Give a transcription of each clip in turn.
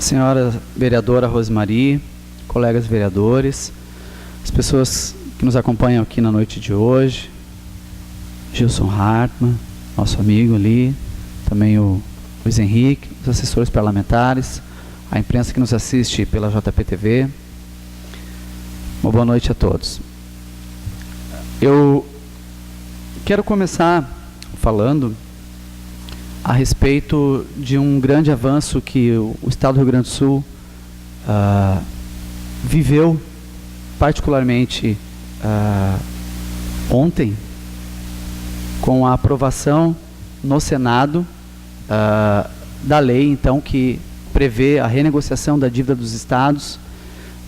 senhora vereadora Rosemary, colegas vereadores, as pessoas que nos acompanham aqui na noite de hoje, Gilson Hartmann, nosso amigo ali, também o Luiz Henrique, os assessores parlamentares, a imprensa que nos assiste pela JPTV. Uma boa noite a todos. Eu quero começar falando a respeito de um grande avanço que o Estado do Rio Grande do Sul viveu, particularmente ontem, com a aprovação no Senado da lei, então, que prevê a renegociação da dívida dos estados,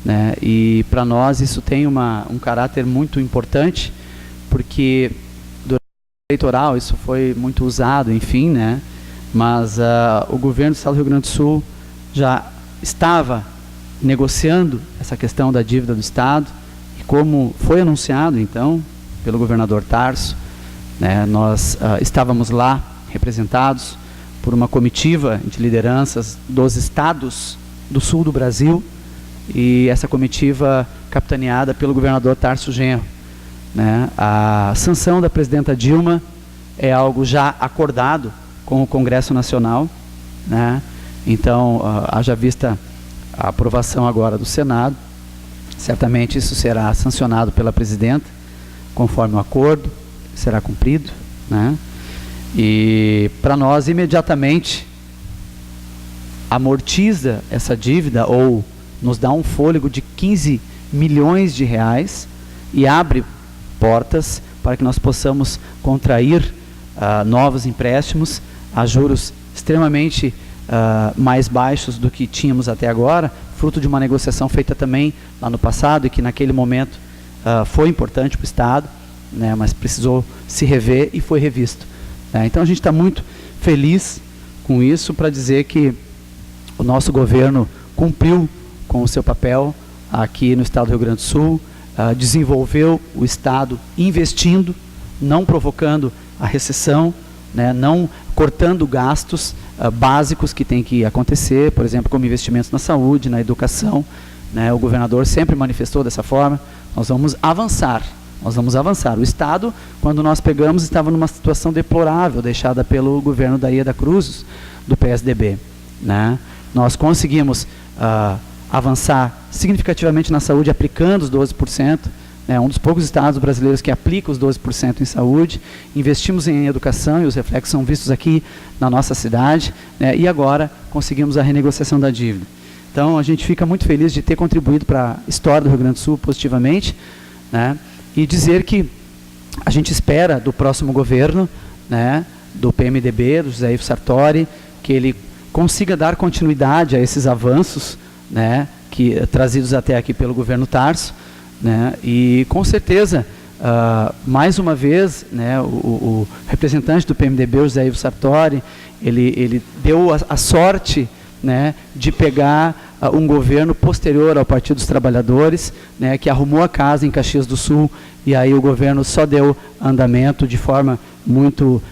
né? E para nós isso tem um caráter muito importante, porque durante o eleitoral isso foi muito usado, enfim, né? Mas o governo do Estado do Rio Grande do Sul já estava negociando essa questão da dívida do Estado, e como foi anunciado, então, pelo governador Tarso, né, nós estávamos lá representados por uma comitiva de lideranças dos estados do sul do Brasil, e essa comitiva capitaneada pelo governador Tarso Genro, né? A sanção da presidenta Dilma é algo já acordado com o Congresso Nacional, né? Então, haja vista a aprovação agora do Senado, certamente isso será sancionado pela presidenta, conforme o acordo, será cumprido, né? E para nós, imediatamente, amortiza essa dívida, ou nos dá um fôlego de 15 milhões de reais e abre portas para que nós possamos contrair novos empréstimos a juros extremamente mais baixos do que tínhamos até agora, fruto de uma negociação feita também lá no passado e que naquele momento foi importante para o Estado, né, mas precisou se rever e foi revisto. Então a gente está muito feliz com isso, para dizer que o nosso governo cumpriu com o seu papel aqui no Estado do Rio Grande do Sul, desenvolveu o Estado investindo, não provocando a recessão, né, não cortando gastos básicos que tem que acontecer, por exemplo, como investimentos na saúde, na educação, né, o governador sempre manifestou dessa forma. Nós vamos avançar. O Estado, quando nós pegamos, estava numa situação deplorável, deixada pelo governo da Ieda Cruz, do PSDB, né? Nós conseguimos avançar significativamente na saúde, aplicando os 12%, né, um dos poucos estados brasileiros que aplica os 12% em saúde. Investimos em educação, e os reflexos são vistos aqui na nossa cidade, né, e agora conseguimos a renegociação da dívida. Então, a gente fica muito feliz de ter contribuído para a história do Rio Grande do Sul positivamente, né, e dizer que a gente espera do próximo governo, né, do PMDB, do José Ivo Sartori, que ele consiga dar continuidade a esses avanços, né, trazidos até aqui pelo governo Tarso, né, e com certeza, mais uma vez, né, o representante do PMDB, o José Ivo Sartori, ele deu a sorte, né, de pegar um governo posterior ao Partido dos Trabalhadores, né, que arrumou a casa em Caxias do Sul, e aí o governo só deu andamento de forma muito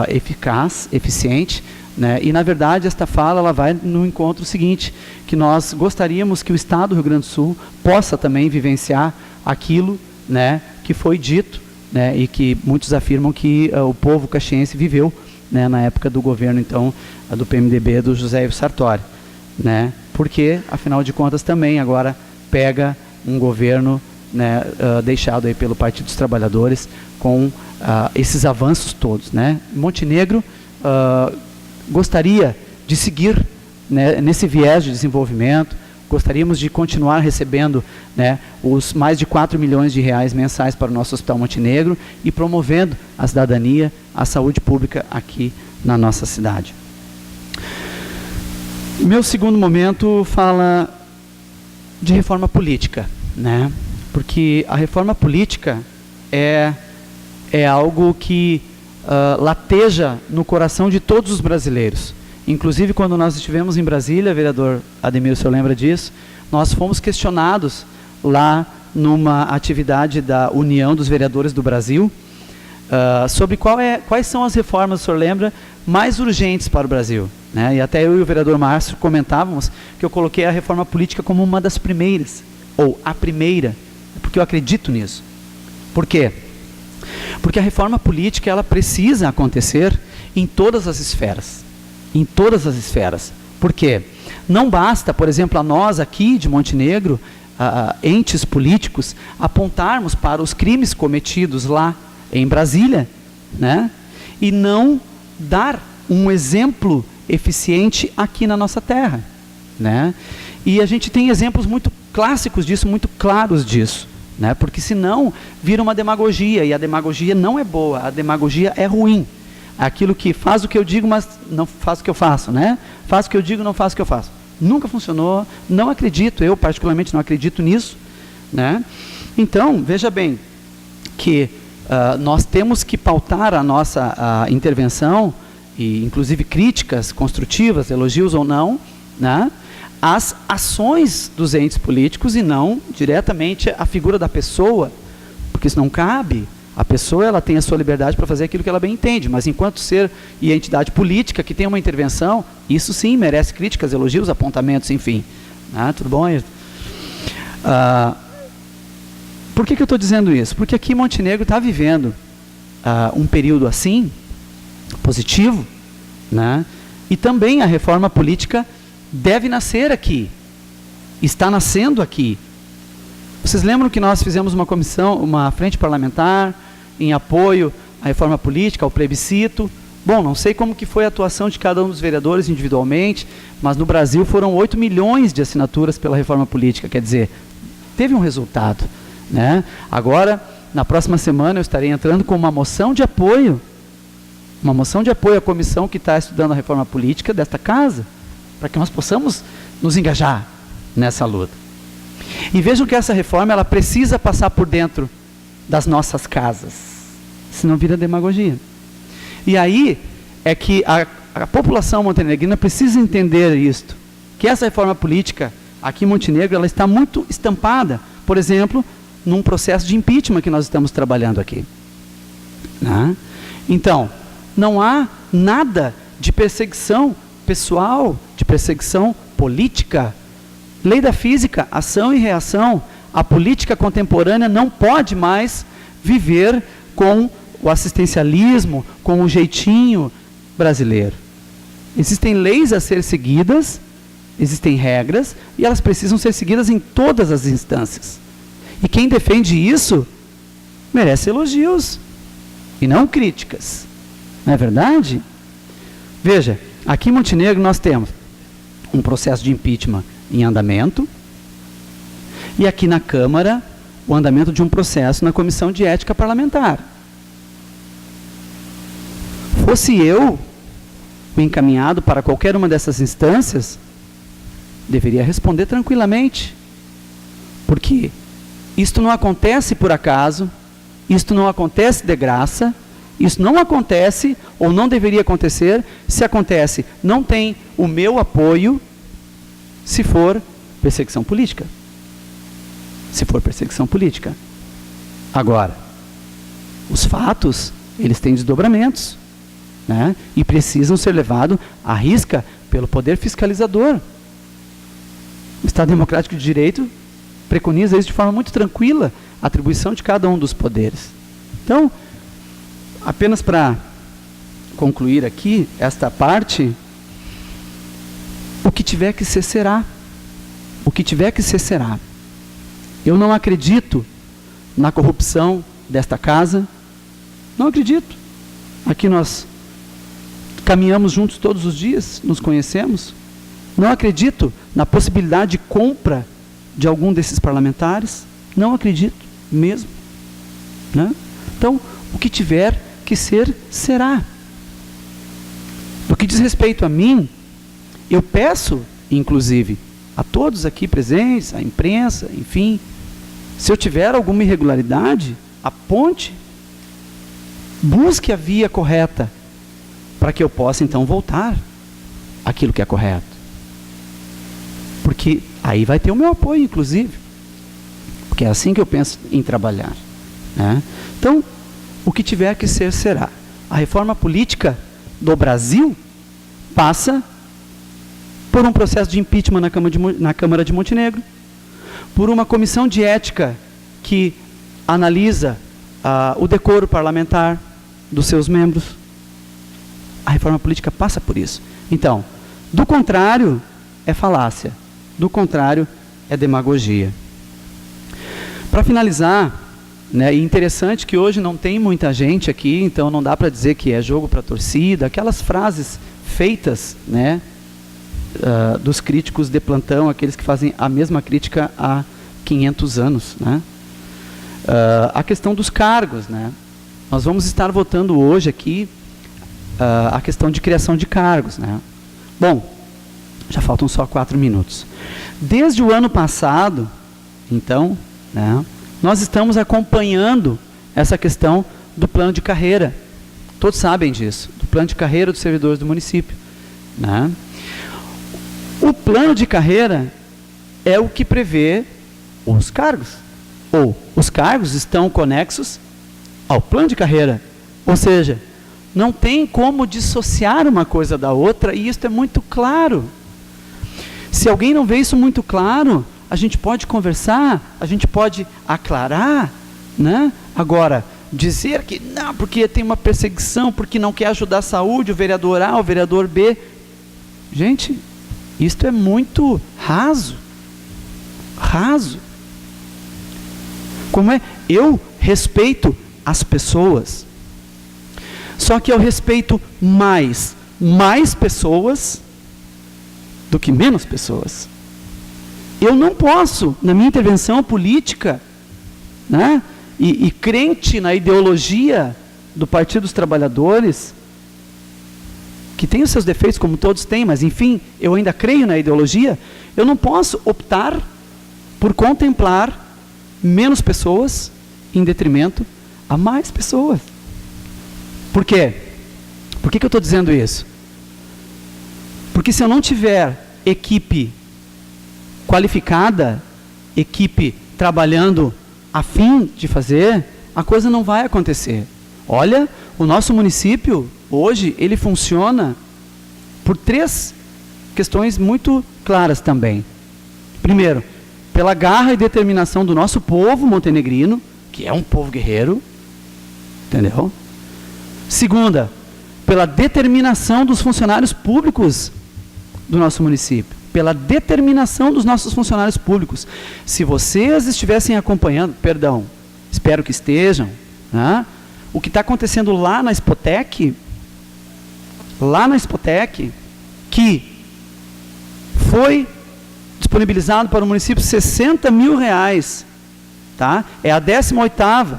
eficaz, eficiente, né, e na verdade esta fala ela vai no encontro seguinte, que nós gostaríamos que o Estado do Rio Grande do Sul possa também vivenciar aquilo, né, que foi dito, né, e que muitos afirmam que o povo caxiense viveu, né, na época do governo, então, do PMDB, do José Ivo Sartori, né, porque, afinal de contas, também agora pega um governo, né, deixado aí pelo Partido dos Trabalhadores, com esses avanços todos, né. Montenegro gostaria de seguir, né, nesse viés de desenvolvimento. Gostaríamos de continuar recebendo, né, os mais de 4 milhões de reais mensais para o nosso Hospital Montenegro e promovendo a cidadania, a saúde pública aqui na nossa cidade. Meu segundo momento fala de reforma política, né, porque a reforma política é algo que lateja no coração de todos os brasileiros. Inclusive, quando nós estivemos em Brasília, vereador Ademir, o senhor lembra disso? Nós fomos questionados lá numa atividade da União dos Vereadores do Brasil, sobre quais são as reformas, o senhor lembra, mais urgentes para o Brasil. né? E até eu e o vereador Márcio comentávamos que eu coloquei a reforma política como uma das primeiras, ou a primeira, porque eu acredito nisso. Por quê? Porque a reforma política, ela precisa acontecer em todas as esferas. Em todas as esferas. Por quê? Não basta, por exemplo, a nós aqui de Montenegro, entes políticos, apontarmos para os crimes cometidos lá em Brasília, né? E não dar um exemplo eficiente aqui na nossa terra, né? E a gente tem exemplos muito clássicos disso, muito claros disso, né? Porque senão vira uma demagogia, e a demagogia não é boa, a demagogia é ruim. Aquilo que faz o que eu digo, mas não faz o que eu faço, né? Faz o que eu digo, não faz o que eu faço. Nunca funcionou, não acredito, eu particularmente não acredito nisso, né? Então, veja bem, que nós temos que pautar a nossa intervenção, e inclusive críticas construtivas, elogios ou não, né? As ações dos entes políticos e não diretamente a figura da pessoa, porque isso não cabe. A pessoa, ela tem a sua liberdade para fazer aquilo que ela bem entende, mas enquanto ser e entidade política que tem uma intervenção, isso sim merece críticas, elogios, apontamentos, enfim. Tudo bom, Ayrton? Por que eu estou dizendo isso? Porque aqui Montenegro está vivendo um período assim, positivo, né? E também a reforma política deve nascer aqui, está nascendo aqui. Vocês lembram que nós fizemos uma comissão, uma frente parlamentar, em apoio à reforma política, ao plebiscito? Bom, não sei como que foi a atuação de cada um dos vereadores individualmente, mas no Brasil foram 8 milhões de assinaturas pela reforma política, quer dizer, teve um resultado, né? Agora, na próxima semana, eu estarei entrando com uma moção de apoio à comissão que está estudando a reforma política desta casa, para que nós possamos nos engajar nessa luta. E vejam que essa reforma, ela precisa passar por dentro das nossas casas, senão vira demagogia. E aí é que a população montenegrina precisa entender isto, que essa reforma política aqui em Montenegro, ela está muito estampada, por exemplo, num processo de impeachment que nós estamos trabalhando aqui, né? Então, não há nada de perseguição pessoal, de perseguição política. Lei da física, ação e reação. A política contemporânea não pode mais viver com o assistencialismo, com o jeitinho brasileiro. Existem leis a ser seguidas, existem regras, e elas precisam ser seguidas em todas as instâncias. E quem defende isso merece elogios e não críticas. Não é verdade? Veja, aqui em Montenegro nós temos um processo de impeachment em andamento, e aqui na Câmara, o andamento de um processo na Comissão de Ética Parlamentar. Fosse eu o encaminhado para qualquer uma dessas instâncias, deveria responder tranquilamente, porque isto não acontece por acaso, isto não acontece de graça, isso não acontece, ou não deveria acontecer. Se acontece, não tem o meu apoio, se for perseguição política. Se for perseguição política. Agora, os fatos, eles têm desdobramentos, né? E precisam ser levados à risca pelo poder fiscalizador. O Estado Democrático de Direito preconiza isso de forma muito tranquila, a atribuição de cada um dos poderes. Então, apenas para concluir aqui esta parte, o que tiver que ser, será. O que tiver que ser, será. Eu não acredito na corrupção desta casa. Não acredito. Aqui nós caminhamos juntos todos os dias, nos conhecemos. Não acredito na possibilidade de compra de algum desses parlamentares. Não acredito mesmo, né? Então, o que tiver que ser, será. No que diz respeito a mim, eu peço, inclusive, a todos aqui presentes, à imprensa, enfim, se eu tiver alguma irregularidade, aponte, busque a via correta, para que eu possa então voltar àquilo que é correto. Porque aí vai ter o meu apoio, inclusive, porque é assim que eu penso em trabalhar, né? Então, o que tiver que ser, será. A reforma política do Brasil passa por um processo de impeachment na Câmara de Montenegro, por uma comissão de ética que analisa o decoro parlamentar dos seus membros. A reforma política passa por isso. Então, do contrário, é falácia. Do contrário, é demagogia. Para finalizar, né, e interessante que hoje não tem muita gente aqui, então não dá para dizer que é jogo para torcida, aquelas frases feitas, né, dos críticos de plantão, aqueles que fazem a mesma crítica há 500 anos. Né? A questão dos cargos. Né? Nós vamos estar votando hoje aqui a questão de criação de cargos. Né? Bom, já faltam só 4 minutos. Desde o ano passado, então, né, nós estamos acompanhando essa questão do plano de carreira. Todos sabem disso, do plano de carreira dos servidores do município. Né? O plano de carreira é o que prevê os cargos. Ou os cargos estão conexos ao plano de carreira. Ou seja, não tem como dissociar uma coisa da outra, e isso é muito claro. Se alguém não vê isso muito claro, a gente pode conversar, a gente pode aclarar, né? Agora, dizer que não, porque tem uma perseguição, porque não quer ajudar a saúde, o vereador A, o vereador B. Gente, isto é muito raso. Raso. Como é? Eu respeito as pessoas. Só que eu respeito mais pessoas do que menos pessoas. Eu não posso, na minha intervenção política, né, e crente na ideologia do Partido dos Trabalhadores, que tem os seus defeitos, como todos têm, mas enfim, eu ainda creio na ideologia, eu não posso optar por contemplar menos pessoas em detrimento a mais pessoas. Por quê? Por que eu estou dizendo isso? Porque se eu não tiver equipe qualificada, equipe trabalhando a fim de fazer, a coisa não vai acontecer. Olha, o nosso município, hoje, ele funciona por 3 questões muito claras também. Primeiro, pela garra e determinação do nosso povo montenegrino, que é um povo guerreiro, entendeu? Segunda, pela determinação dos funcionários públicos do nosso município, pela determinação dos nossos funcionários públicos. Se vocês estivessem acompanhando, perdão, espero que estejam, né, o que está acontecendo lá na Spotec, que foi disponibilizado para o município 60 mil reais, tá? É a 18ª,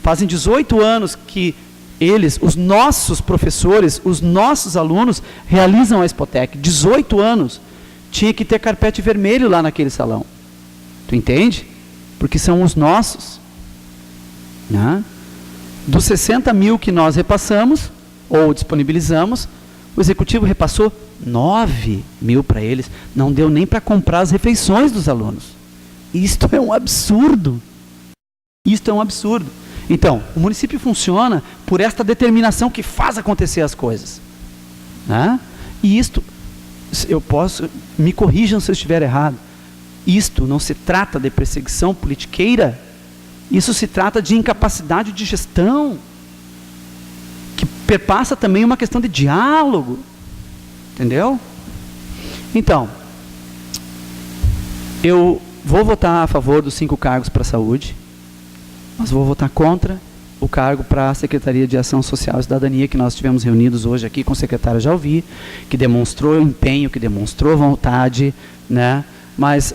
fazem 18 anos que eles, os nossos professores, os nossos alunos, realizam a Spotec. 18 anos. Tinha que ter carpete vermelho lá naquele salão. Tu entende? Porque são os nossos. Né? Dos 60 mil que nós repassamos, ou disponibilizamos, o executivo repassou 9 mil para eles. Não deu nem para comprar as refeições dos alunos. Isto é um absurdo. Isto é um absurdo. Então, o município funciona por esta determinação que faz acontecer as coisas. Né? E isto, me corrijam se eu estiver errado, isto não se trata de perseguição politiqueira, isso se trata de incapacidade de gestão, que perpassa também uma questão de diálogo, entendeu? Então, eu vou votar a favor dos 5 cargos para a saúde, mas vou votar contra o cargo para a Secretaria de Ação Social e Cidadania, que nós tivemos reunidos hoje aqui com o secretário Jalvi, que demonstrou empenho, que demonstrou vontade, né? Mas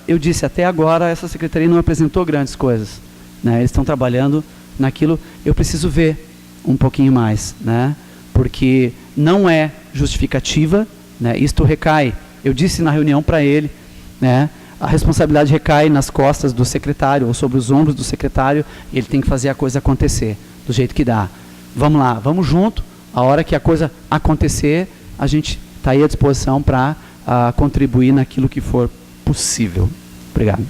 eu disse, até agora essa secretaria não apresentou grandes coisas, né? Eles estão trabalhando naquilo, eu preciso ver um pouquinho mais, né? Porque não é justificativa, né? Isto recai, eu disse na reunião para ele, né? A responsabilidade recai nas costas do secretário, ou sobre os ombros do secretário, e ele tem que fazer a coisa acontecer, do jeito que dá. Vamos lá, vamos junto, a hora que a coisa acontecer, a gente está aí à disposição para contribuir naquilo que for possível. Obrigado.